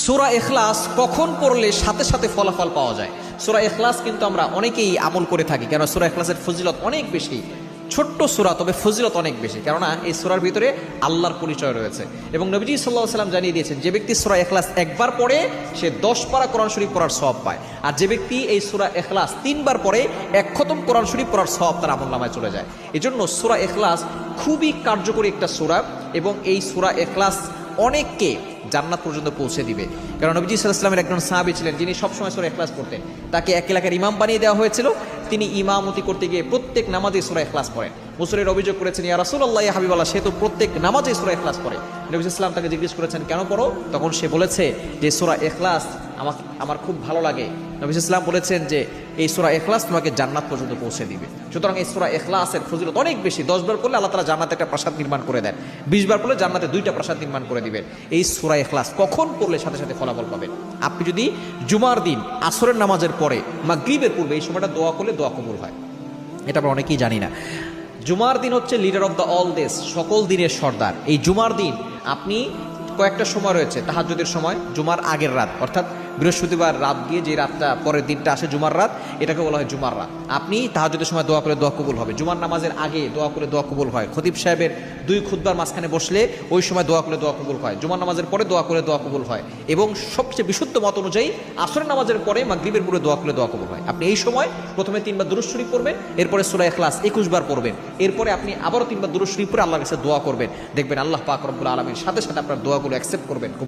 সূরা ইখলাস কখন পড়লে সাথে সাথে ফলাফল পাওয়া যায়? সূরা ইখলাস কিন্তু আমরা অনেকেই আমল করে থাকি, কেন সূরা ইখলাসের ফজিলত অনেক বেশি। ছোট্ট সূরা, তবে ফজিলত অনেক বেশি, কেননা এই সূরার ভিতরে আল্লাহর পরিচয় রয়েছে। এবং নবীজি সাল্লাল্লাহু আলাইহি ওয়াসাল্লাম জানিয়ে দিয়েছেন, যে ব্যক্তি সূরা ইখলাস একবার পড়ে সে 10 পারা কোরআন শরীফ পড়ার সওয়াব পায়, আর যে ব্যক্তি এই সূরা ইখলাস 3 বার পড়ে 1 খতম কোরআন শরীফ পড়ার সওয়াব তার আমলনামায় চলে যায়। এজন্য সূরা ইখলাস খুবই কার্যকরী একটা সূরা, এবং এই সূরা ইখলাস অনেককে জান্নাত পর্যন্ত পৌঁছে দিবে। কারণ নবীজি সাল্লাল্লাহু আলাইহি ওয়াসাল্লামের একজন সাহাবী ছিলেন যিনি সবসময় সূরা ইখলাস পড়তেন। তাকে এক এলাকার ইমাম বানিয়ে দেওয়া হয়েছিল। তিনি ইমামতি করতে গিয়ে প্রত্যেক নামাজে সূরা ইখলাস পড়েন। মুসলির অভিযোগ করেছেন, ইয়া রাসূলুল্লাহ, ইয়া হাবিবাল্লাহ, সে তো প্রত্যেক নামাজে সূরা ইখলাস পড়ে। নবী সাল্লাল্লাহু আলাইহি ওয়াসাল্লাম তাকে জিজ্ঞেস করেছেন, কেন পড়ো? তখন সে বলেছে যে সূরা ইখলাস আমার খুব ভালো লাগে। নবী সাল্লাল্লাহু আলাইহি ওয়াসাল্লাম বলেছেন যে এই সূরা ইখলাস তোমাকে জান্নাত পর্যন্ত পৌঁছে দিবে। সুতরাং এই সূরা ইখলাসের ফজিলত অনেক বেশি। 10 বার পড়লে আল্লাহ তাআলা জান্নাতে একটা প্রাসাদ নির্মাণ করে দেন, 20 বার পড়লে জান্নাতে 2টা প্রাসাদ নির্মাণ করে দিবেন। এই সূরা ইখলাস কখন পড়লে সাথে সাথে ফলাফল পাবেন? আপনি যদি জুমার দিন আসরের নামাজের পরে মাগরিবের পূর্বে এই সময়টা দোয়া করলে দোয়া কবুল হয়। এটা আমরা অনেকেই জানি না। জুমার দিন হচ্ছে leader of the all days, সকল দিনের সর্দার। এই জুমার দিন আপনি কয়েকটা সময় রয়েছে। তাহাজ্জুদের সময়, জুমার আগের রাত, অর্থাৎ বৃহস্পতিবার রাত গিয়ে যে রাতটা পরের দিনটা আসে জুমার রাত, এটাকে বলা হয় জুমার রাত। আপনি তাহাজ্জুদের সময় দোয়া করে দোয়া কবুল হবে। জুমার নামাজের আগে দোয়া করে দোয়া কবুল হয়। খতিব সাহেবের 2 খুতবার মাঝখানে বসলে ওই সময় দোয়া করে দোয়া কবুল হয়। জুমার নামাজের পরে দোয়া করে দোয়া কবুল হয়। এবং সবচেয়ে বিশুদ্ধ মত অনুযায়ী আসরের নামাজের পরে মাগরিবের পরে দোয়া করে দোয়া কবুল হয়। আপনি এই সময় প্রথমে 3 বার দুরূদ শরীফ পড়বেন, এরপরে সূরা ইখলাস 21 বার পড়বেন, এরপরে আপনি আবারও 3 বার দুরূদ শরীফ পড়ে আল্লাহর কাছে দোয়া করবেন। দেখবেন আল্লাহ পাক রব্বুল আলামিন সাথে সাথে আপনার দোয়াগুলো অ্যাকসেপ্ট করবেন।